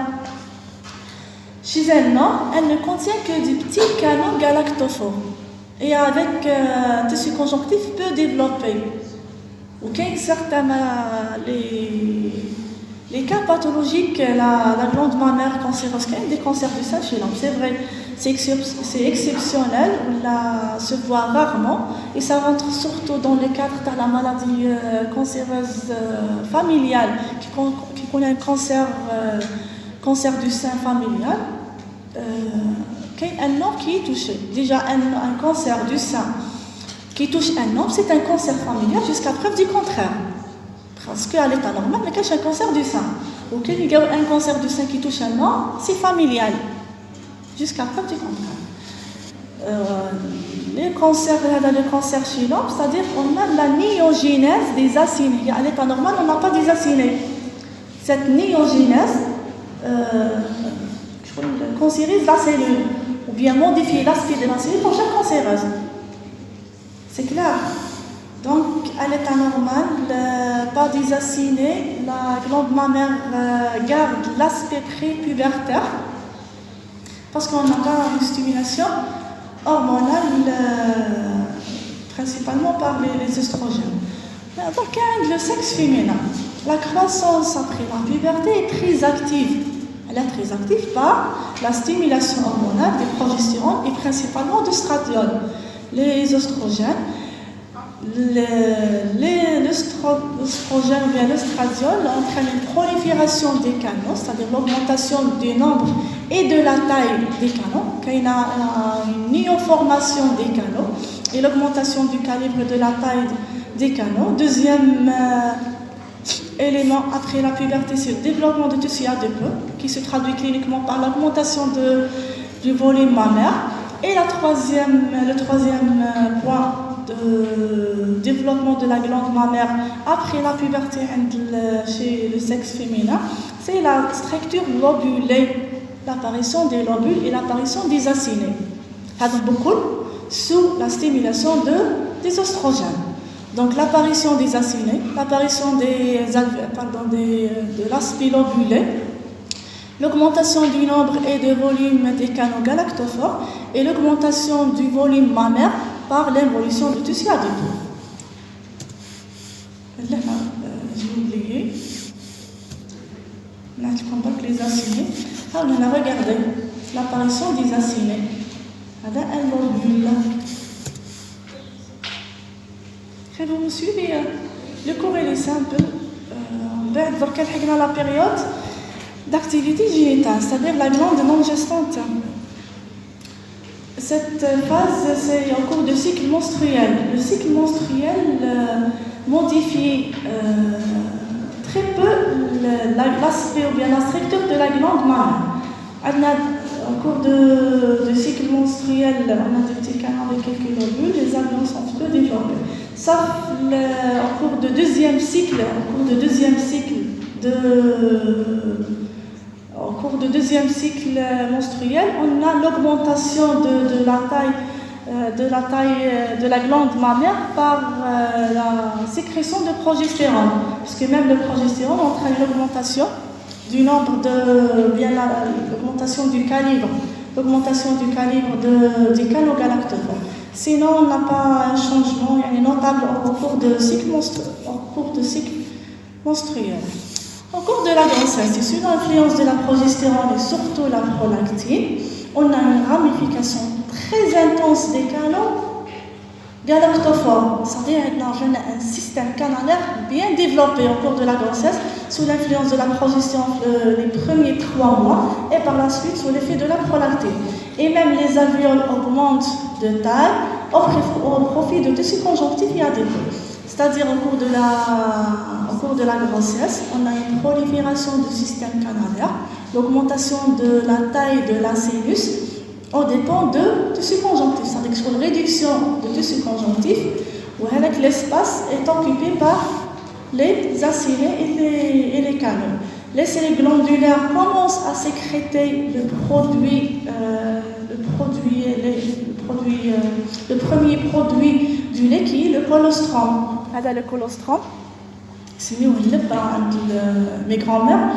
Chez elle, non, elle ne contient que des petits canaux galactophores. Et avec un tissu conjonctif peu développé. Ok, certains les cas pathologiques, la glande mammaire cancéreuse, des cancers du sein chez l'homme, c'est vrai, c'est exceptionnel, on la se voit rarement et ça rentre surtout dans le cadre de la maladie cancéreuse familiale qui connaît un cancer du sein familial. Un homme qui est touché. Déjà, un cancer du sein qui touche un homme, c'est un cancer familial jusqu'à preuve du contraire. Parce qu'à l'état normal, mais cache un cancer du sein. Ok, un cancer du sein qui touche un homme, c'est familial. Jusqu'à preuve du contraire. Le cancer chez l'homme, c'est-à-dire qu'on a la néogénèse des acinées. À l'état normal, on n'a pas des acinées. Cette néogénèse cancérise la cellule, ou bien modifie l'aspect de la cellule pour chaque cancéreuse. C'est clair. Donc, à l'état normal, pas des acinées, la glande mammaire garde l'aspect pré-pubertaire parce qu'on n'a pas une stimulation hormonale principalement par les oestrogènes. Donc, le sexe féminin, la croissance après la puberté est très active. Elle est très active par la stimulation hormonale des progestérone et principalement de stradiol. Les oestrogènes, l'œstrogène ou bien l'estradiol entraîne une prolifération des canaux, c'est-à-dire l'augmentation du nombre et de la taille des canaux, qu'il y a une néoformation des canaux et l'augmentation du calibre de la taille des canaux. Deuxième élément après la puberté, c'est le développement de tissu adipeux qui se traduit cliniquement par l'augmentation du volume mammaire. Et le troisième point de développement de la glande mammaire après la puberté chez le sexe féminin, c'est la structure lobulée, l'apparition des lobules et l'apparition des acinées. beaucoup sous la stimulation des oestrogènes. Donc l'apparition des acinées, l'apparition de l'aspect lobulé, l'augmentation du nombre et du volume des canaux galactophores et l'augmentation du volume mammaire par l'involution du tissu adipeux. Là, j'ai oublié. Là, je comprends que les acinées. Ah, on a regardé l'apparition des acinées. Là, un lobule. Vous me suivez? Le cours est simple. On va voir la période d'activité génitale, c'est-à-dire la glande non gestante. Cette phase, c'est en cours de cycle menstruel. Le cycle menstruel modifie très peu l'aspect ou bien la structure de la glande mammaire. En cours de cycle menstruel, on a des petits canaux avec quelques lobules, les alvéoles sont peu développés. Sauf en cours de deuxième cycle, menstruel, on a l'augmentation de la taille de la taille de la glande mammaire par la sécrétion de progestérone. Parce que même le progestérone entraîne l'augmentation du nombre l'augmentation du calibre des canaux-galactophores. Sinon, on n'a pas un changement notable au cours de cycle menstruel. Au cours de la grossesse, sous l'influence de la progestérone et surtout la prolactine, on a une ramification très intense des canaux galactophores. C'est-à-dire qu'on a un système canalaire bien développé au cours de la grossesse sous l'influence de la progestérone les premiers 3 mois et par la suite sous l'effet de la prolactine. Et même les alvéoles augmentent de taille au profit de tissus conjonctifs et adipeux. C'est-à-dire au cours de la grossesse, on a une prolifération du système canalaire, l'augmentation de la taille de l'anus au dépend de tissus conjonctifs. C'est-à-dire que sur une réduction de tissus conjonctifs, où l'espace est occupé par les acinés et les canaux. Les cellules glandulaires commencent à sécréter le premier produit du lait qui est le colostrum. Le colostrum, c'est mes grands-mères.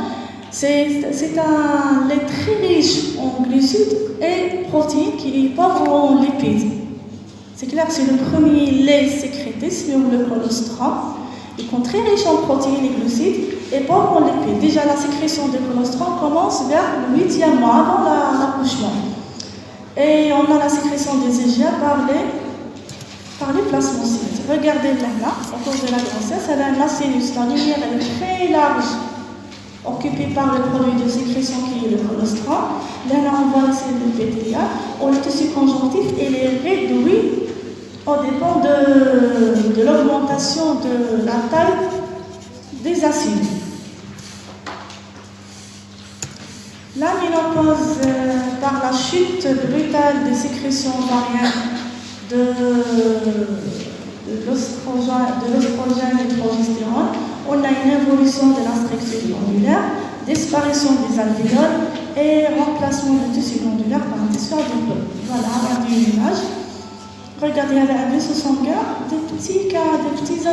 C'est un lait très riche en glucides et protéines qui est pauvre en lipides. C'est clair que c'est le premier lait sécrété, c'est le colostrum. Il est très riche en protéines et glucides et pauvre en lipides. Déjà, la sécrétion de colostrum commence vers le 8e mois avant l'accouchement. Et on a la sécrétion des IGA par les plasmocytes. Regardez là, au cours de la grossesse, elle a un lacénus. La lumière est très large, occupée par le produit de sécrétion qui est le colostrum. Là, on voit les cellules épithéliales, le tissu conjonctif et les réduits au dépend de l'augmentation de la taille des acides. La ménopause, par la chute brutale des sécrétions ovariennes de l'oestrogène et de progestérone, on a une évolution de la structure glandulaire, disparition des alvéoles et remplacement du tissu glandulaire par un tissu adipeux. Voilà, regardez une image. Regardez, elle a un vaisseau sanguin, des petits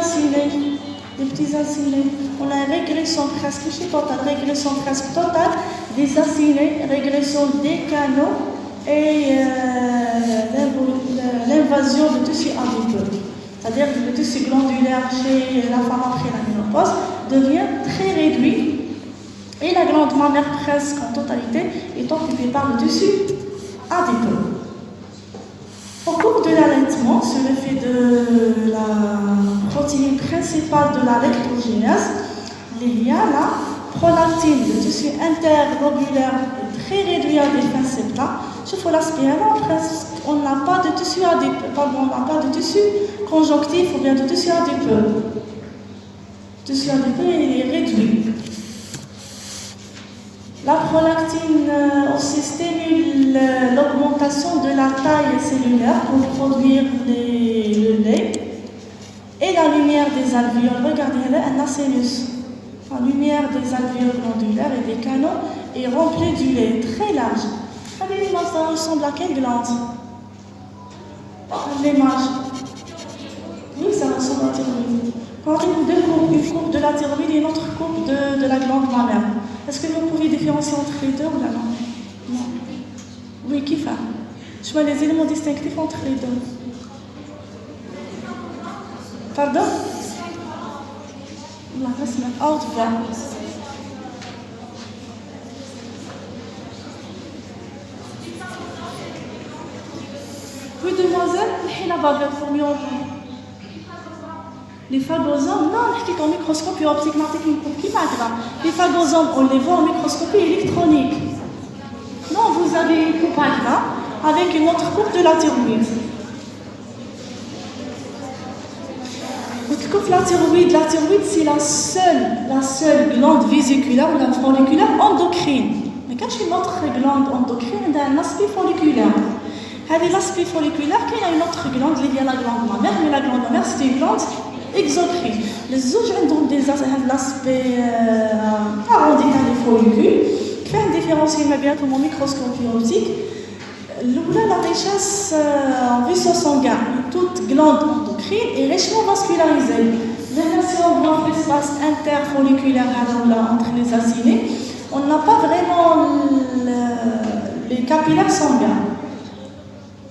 acinés. On a une régression presque totale des acinés, régression des canaux et l'invasion du tissu adipeux. C'est-à-dire que le tissu glandulaire chez la femme après la ménopause devient très réduit et la glande mammaire presque en totalité est occupée par le tissu adipeux. Au cours de l'allaitement, sur l'effet de la protéine principale de la lactogénèse, il y a la prolactine. Le tissu interlobulaire est très réduit à des fins septa. Il faut l'aspirer. On n'a pas de tissu adipeux, on n'a pas de tissu conjonctif ou bien de tissu adipeux. Le tissu adipeux est réduit. La prolactine aussi stimule l'augmentation de la taille cellulaire pour produire le lait et la lumière des alvéoles. Regardez là, un acénus. La lumière des alvéoles glandulaires et des canaux est remplie du lait très large. Regardez l'image, ça ressemble à quelle glande? L'image. Oui, ça ressemble à la thyroïde. Regardez deux courbes, une courbe de la thyroïde et une autre courbe de la glande mammaire. Est-ce que vous pouvez différencier entre les deux ou là non? Non. Oui, qui fait? Je vois les éléments distinctifs entre les deux. Pardon? La رسمة أوضح. Oui, demoiselle, الحين بابيكم يوم. Les phagosomes, non, on en microscopie optique, les phagosomes, on les voit en microscopie électronique. Non, vous avez une coupe là avec une autre coupe de la thyroïde. La thyroïde, c'est la seule glande vésiculaire ou la folliculaire endocrine. Mais quand j'ai une autre glande endocrine, elle a un aspect folliculaire. L'aspect folliculaire, il y a une autre glande, il y a la glande mammaire, mais la glande mammaire, c'est une glande exocrine. Les autres ont l'aspect arrondi des follicules, qui fait une différence immédiate au microscopie optique. La richesse en vaisseau sanguin, toute glande endocrine est richement vascularisée. Même si on voit l'espace interfolliculaire entre les acinés, on n'a pas vraiment les capillaires sanguins.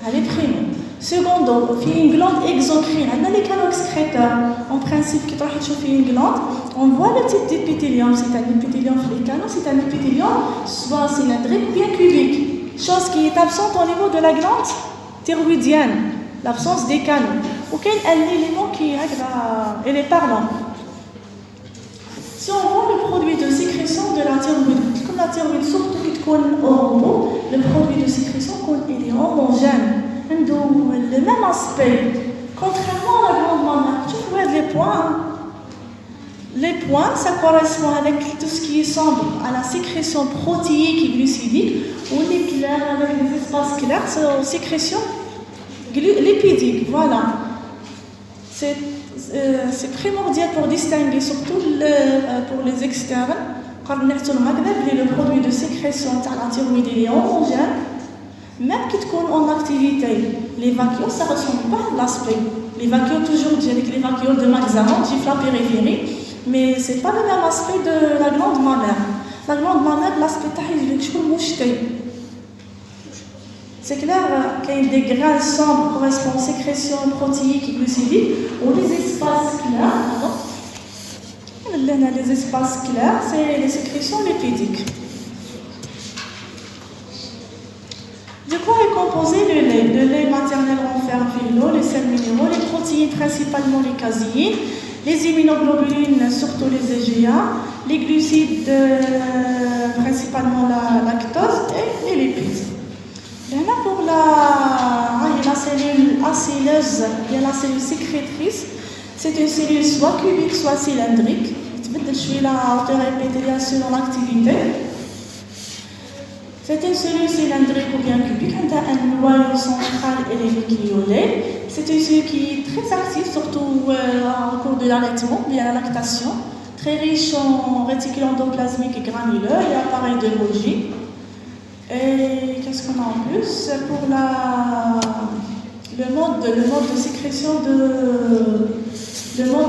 Elle est prime. Secondo, il y a une glande exocrine. On a les canaux excréteurs. En principe, quand on fait une glande, on voit le type d'épithélium. C'est un épithélium les canaux, c'est un épithélium soit cylindrique ou bien cubique. Chose qui est absente au niveau de la glande thyroïdienne, l'absence des canaux. Auquel un élément qui est parlant. Si on voit le produit de sécrétion de la thyroïde, comme la thyroïde surtout qui est au robot, le produit de sécrétion il est homogène. Le même aspect, contrairement à la glande mammaire. Tu vois les points. Les points, ça correspond avec tout ce qui semble à la sécrétion protéique et glucidique, ou les clairs avec les espaces clairs, c'est la sécrétion lipidique. Voilà. C'est primordial pour distinguer, surtout pour les externes, quand le produit de sécrétion de la thyroïde est homogène. Même qui te en activité, les vacuoles, ça ne ressemble pas à l'aspect. Les vacuoles, toujours, j'ai les vacuoles de Maxaron, gifle la périphérie, mais ce n'est pas le même aspect de la glande mammaire. La glande mammaire, l'aspect est moucheté. C'est clair qu'il y a des grains sombres correspondant aux sécrétions protéiques et glucidiques, ou les espaces clairs. Les espaces clairs, c'est les sécrétions lipidiques. De quoi est composé le lait? Le lait maternel renferme l'eau, les sels minéraux, les protéines, principalement les caséines, les immunoglobulines, surtout les EGA, les glucides, principalement la lactose, et les lipides. Là, pour la cellule acéleuse, la cellule sécrétrice, c'est une cellule soit cubique, soit cylindrique. Je suis la hauteur épithéliale selon l'activité. C'est une cellule cylindrique ou bien cubique, elle a un noyau central élévicliolé. C'est une cellule qui est très active, surtout au cours de l'allaitement, bien la lactation. Très riche en réticules endoplasmiques et granuleux et appareil de Golgi. Et qu'est-ce qu'on a en plus? Pour le mode de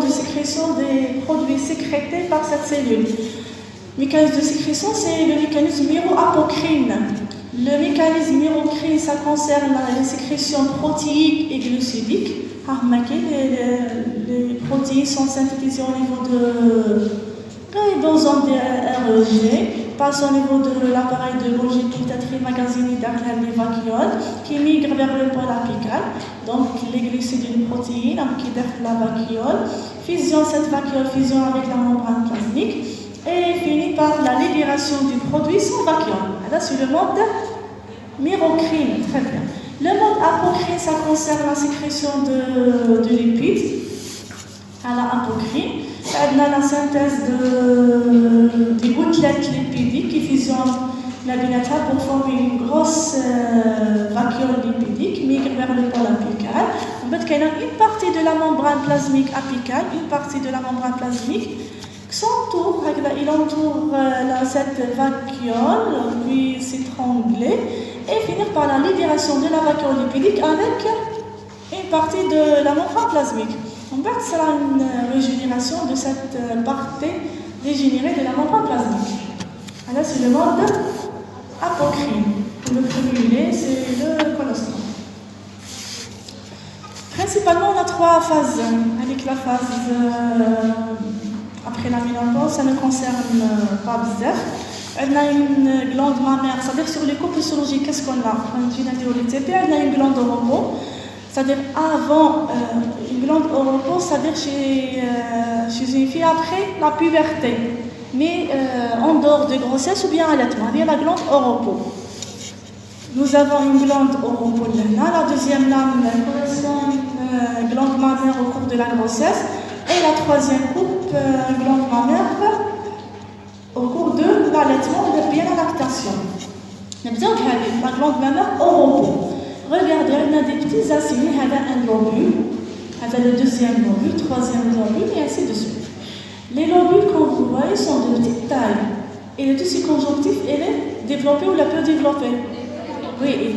sécrétion des produits sécrétés par cette cellule. Le mécanisme de sécrétion, c'est le mécanisme myro-apocrine. Le mécanisme myrocrine, ça concerne les sécrétions protéiques et glucidiques. Les protéines sont synthétisées au niveau de l'enzyme de REG, passent au niveau de l'appareil de Golgi qui est emmagasiné derrière les vacuoles, qui migrent vers le pôle apical. Donc les glucides et les protéines qui derrière la vacuole, fusionnent cette vacuole avec la membrane plasmique et finit par la libération du produit sans vacuole. Là, c'est le mode myrocrine, très bien. Le mode apocrine, ça concerne la sécrétion de lipides à la apocrine. On a la synthèse des gouttelettes lipidiques qui fusionnent la binata pour former une grosse vacuole lipidique, migre vers le pôle apical. En fait, il y a une partie de la membrane plasmique apicale, une partie de la membrane plasmique qui s'entoure, il entoure cette vacuole, puis s'étrangler et finir par la libération de la vacuole lipidique avec une partie de la membrane plasmique. En fait, ce sera une régénération de cette partie dégénérée de la membrane plasmique. Alors, c'est le mode apocrine. Le premier, c'est le colostrum. Principalement, on a trois phases. Avec la phase après la ménopause, ça ne concerne pas bizarre. On a une glande mammaire, c'est-à-dire sur les couples physiologiques, qu'est-ce qu'on a? On a une glande au repos, c'est-à-dire avant une glande au repos, c'est-à-dire chez une fille après la puberté, mais en dehors de grossesse ou bien allaitement, il y a la glande au repos. Nous avons une glande au repos là, la deuxième lame correspond à une glande mammaire au cours de la grossesse, et la troisième coupe, glande mammaire au cours de l'allaitement ou bien la lactation. La glande mammaire au repos. Regardez, on a des petits acides, il y a un lobule, il y a le deuxième lobule, troisième lobule, et ainsi de suite. Les lobules, comme vous voyez, sont de petite taille. Et le tissu conjonctif, il est développé ou la peu développé? Oui, il est.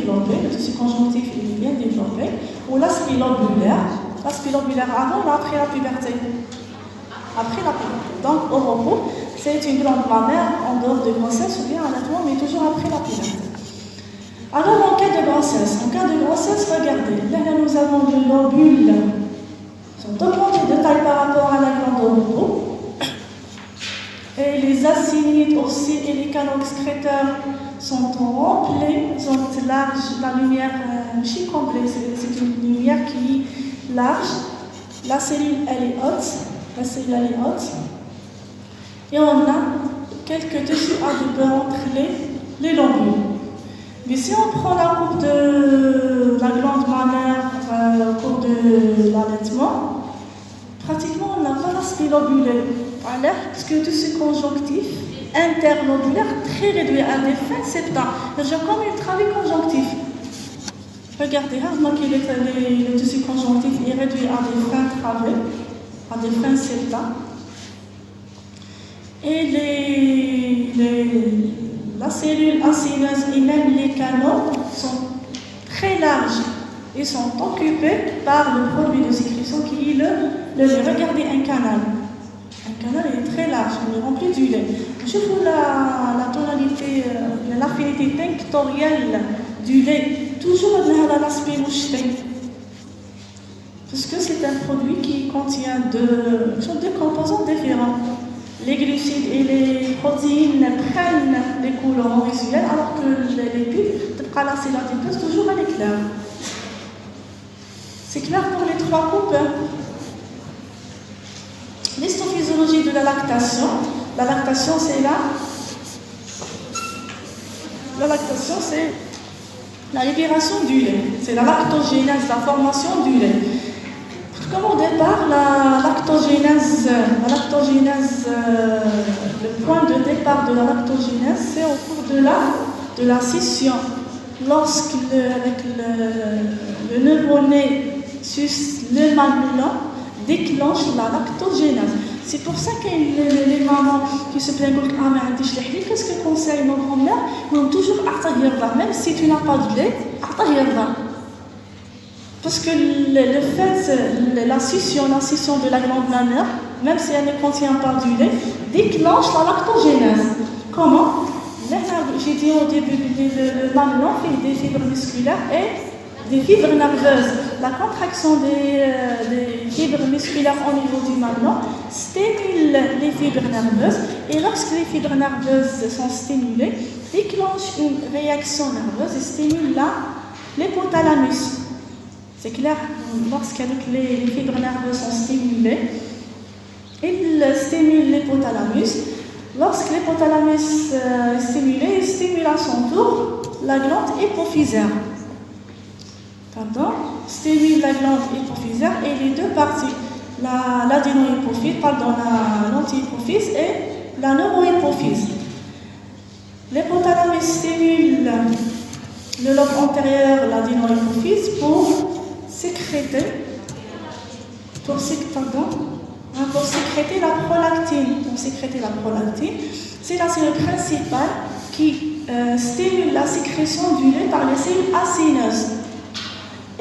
développé, le tissu conjonctif il est bien développé, ou l'aspect lobulaire. L'aspect lobulaire avant ou après la puberté? Après la puberté. Donc, au repos, c'est une glande mammaire en dehors de grossesse ou bien allaitement, mais toujours après la puberté. Alors, en cas de grossesse, regardez, là nous avons le lobule, ils sont augmentés de taille par rapport à la glande au repos. Et les acinides aussi et les canaux excréteurs sont remplis, sont larges, la lumière comblée, c'est une lumière qui est large, la cellule elle est haute, et on a quelques tissus adipeux entre les lobules. Mais si on prend la coupe de la glande mammaire au cours de l'allaitement, pratiquement on n'a pas l'aspect lobulaire. Voilà, parce que tout ce conjonctif interlobulaire très réduit à des fins septants. J'ai comme une travée conjonctif. Regardez, le tissu conjonctif est réduit à des fins travées, à des fins septants. Et la cellule acineuse et même les canaux sont très larges et sont occupés par le produit de sécrétion qui est le lait. Regardez un canal. Un canal est très large, il est rempli du lait. Je vous la tonalité, l'affinité tinctorielle du lait, toujours dans l'aspect moucheté. Parce que c'est un produit qui contient deux composants différents. Les glucides et les protéines prennent les couleurs visuelles, alors que les lipides, la cellule adipeuse, toujours elle est claire. C'est clair pour les trois coupes. L'histophysiologie de la lactation. La lactation, c'est la libération du lait. C'est la lactogénèse, la formation du lait. Comme au départ, la lactogénèse, le point de départ de la lactogénèse, c'est au cours de la scission. Lorsque le nouveau-né suce le mamelon, déclenche la lactogénèse. C'est pour ça que les mamans qui se plaignent qu'est-ce que conseillent nos grands-mères? Ils ont toujours même si tu n'as pas de lait, parce que le fait, la scission de la glande mammaire, même si elle ne contient pas du lait, déclenche la lactogénèse. Comment? J'ai dit au début, le mamelon fait des fibres musculaires et des fibres nerveuses. La contraction des fibres musculaires au niveau du mamelon stimule les fibres nerveuses, et lorsque les fibres nerveuses sont stimulées, déclenche une réaction nerveuse et stimule l'hypothalamus. C'est clair, lorsque les fibres nerveuses sont stimulées, il stimule l'hypothalamus. Lorsque l'hypothalamus est stimulé, il stimule à son tour la glande hypophysaire. Stimule la glande hypophysaire et les deux parties, l'adénohypophyse, l'antihypophyse et la neurohypophyse. L'hypothalamus stimule le lobe antérieur, l'adénohypophyse, pour sécréter la prolactine. C'est la cellule principale qui stimule la sécrétion du lait par les cellules acineuses.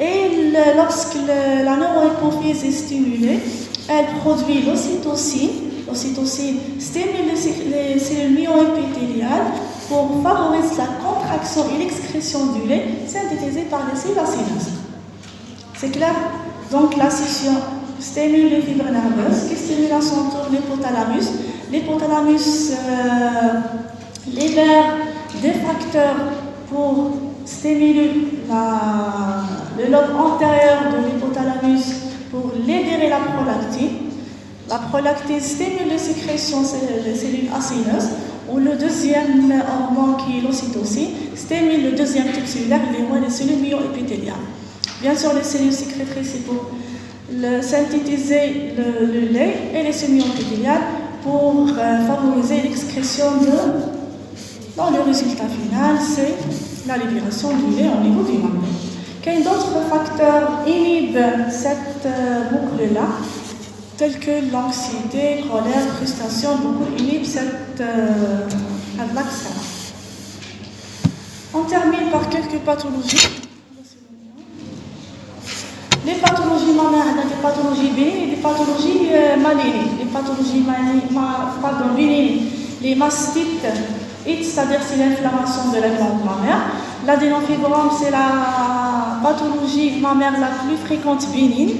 Et lorsque la neurohypophyse est stimulée, elle produit l'ocytocine. L'ocytocine stimule les cellules myoépithéliales pour favoriser la contraction et l'excrétion du lait synthétisé par les cellules acineuses. C'est clair? Donc la scission stimule les fibres nerveuses qui stimulent à son tour l'hypothalamus. L'hypothalamus libère des facteurs pour stimuler le lobe antérieur de l'hypothalamus pour libérer la prolactine. La prolactine stimule les sécrétions des cellules acineuses, ou le deuxième hormone qui est l'ocytocine stimule le deuxième type cellulaire, les cellules myoépithéliales. Bien sûr, les cellules sécrétrices, c'est pour synthétiser le lait, et les cellules myoépithéliales pour favoriser l'excrétion dans le résultat final, c'est la libération du lait au niveau du mamelon. Quels d'autres facteurs inhibent cette boucle-là, tels que l'anxiété, colère, frustration, beaucoup inhibent cette l'accès. On On termine par quelques pathologies. Les pathologies mammaires, des pathologies bénignes et des pathologies malignes. Les pathologies bénignes, les mastites, c'est-à-dire c'est l'inflammation de la glande mammaire. L'adénofibrome, c'est la pathologie mammaire la plus fréquente bénigne.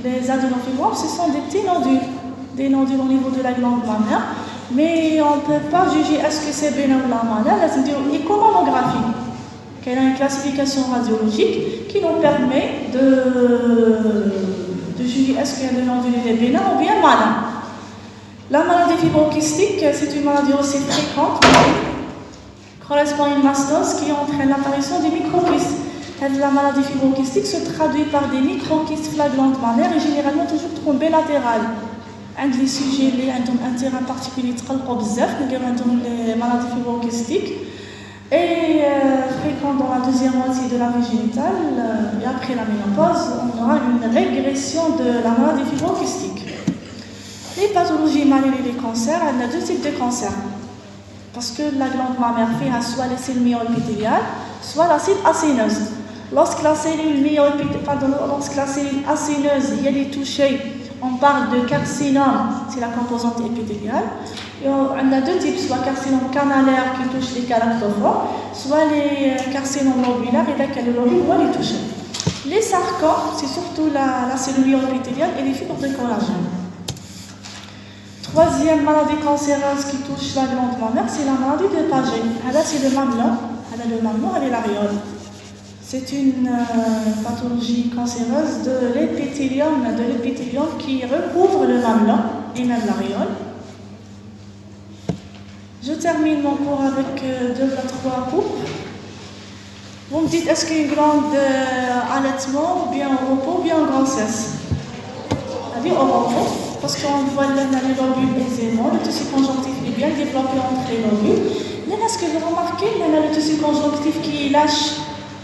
Les adénofibromes, ce sont des petits nodules au niveau de la glande mammaire. Mais on ne peut pas juger est-ce que c'est bénin ou la malade. C'est une iconographie, qu'elle a une classification radiologique qui nous permet de juger est-ce que le nodule est bénin ou bien malin. La maladie fibrokystique, c'est une maladie aussi fréquente, qui correspond à une mastose qui entraîne l'apparition des microkystes. La maladie fibrokystique se traduit par des microkystes sur la glande mammaire et généralement toujours trombées latérales. عند les sujets اللي عندهم un terrain particulier يتقلقوا بزاف نديرو عندهم les maladies fibrokystiques et fréquent dans la deuxième moitié de la vie génitale et après la ménopause on aura une régression de la maladie fibrokystique. Les pathologies malignes et les cancers, on a deux types de cancers parce que la glande mammaire fait soit les cellules myo-épithéliales soit l'acide acéneuse. Lorsque la cellule acéneuse est touchée, on parle de carcinome, c'est la composante épithéliale. Et on a deux types, soit carcinome canalaire qui touche les galactophores, soit les carcinomes lobulaires et lesquels le lobule doit les toucher. Les sarcomes, c'est surtout la cellule épithéliale et les fibres de collagène. Troisième maladie cancéreuse qui touche la glande mammaire, c'est la maladie de Paget. Là, c'est le mamelon, elle est l'aréole. C'est une pathologie cancéreuse de l'épithélium qui recouvre le mamelon et même l'aréole. Je termine mon cours avec 2 à 3 cours. Vous me dites, est-ce qu'il y a une glande allaitement, ou bien au repos, ou bien en grossesse? C'est-à-dire au repos, parce qu'on voit les lobules aisément, le tissu conjonctif est bien développé entre les lobules. Mais est-ce que vous remarquez, le tissu conjonctif qui lâche?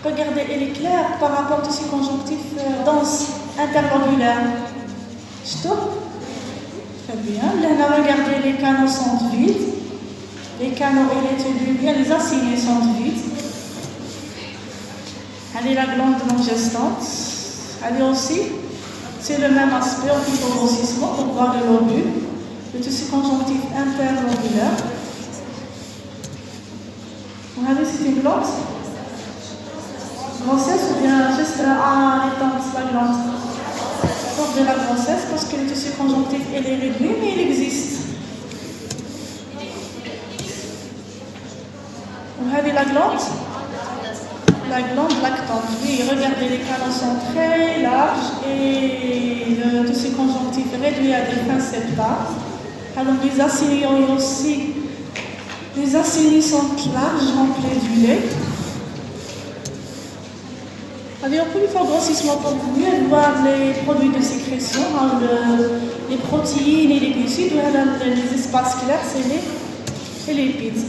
Regardez, elle est claire par rapport au tissu conjonctif dense, interlobulaire. Stop. Très bien. Là, regardez, les canaux sont vides. Les canaux et les tubules, bien les acinées sont vides. Elle est la glande non gestante. Elle est aussi, c'est le même aspect, on fait au grossissement pour voir le lobule, le tissu conjonctif interlobulaire. Vous avez c'est une glande grossesse ou bien juste allaitante la glande? Lors de la grossesse, parce que le tissu conjonctif est réduit, mais il existe. Vous avez la glande lactante. Oui, regardez, les canaux sont très larges et le tissu conjonctif est réduit à des fins septables. Alors les acinées aussi, les acinées sont larges, remplies du lait. Alors, pour faire grossissement pour mieux voir les produits de sécrétion, les protéines et les glucides, les espaces clairs, c'est les lipides.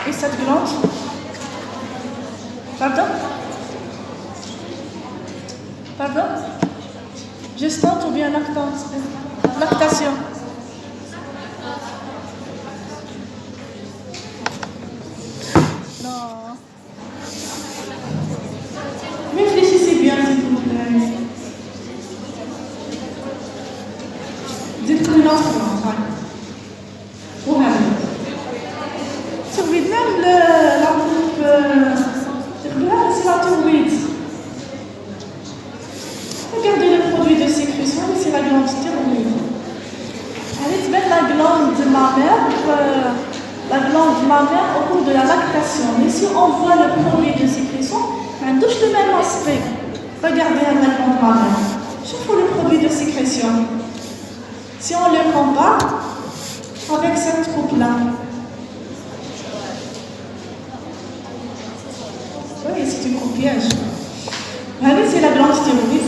Et cette glande, pardon, gestante ou bien lactante, lactation. Réfléchissez bien, s'il vous plaît. Dites-moi une autre glande. Vous avez. Thyroïde, même la groupe. C'est la thyroïde. Regardez le produit de sécrétion, c'est la glande thyroïde. Elle est même la glande mammaire au cours de la lactation. Mais si on voit le produit de sécrétion, on touche le même aspect. Regardez la glande mammaire. Je trouve le produit de sécrétion. Si on le compare avec cette coupe-là. Oui, c'est une coupe piège. C'est la glande thyroïde,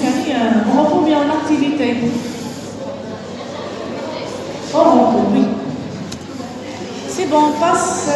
on retrouve bien en activité. Oh, oui. C'est bon, on passe.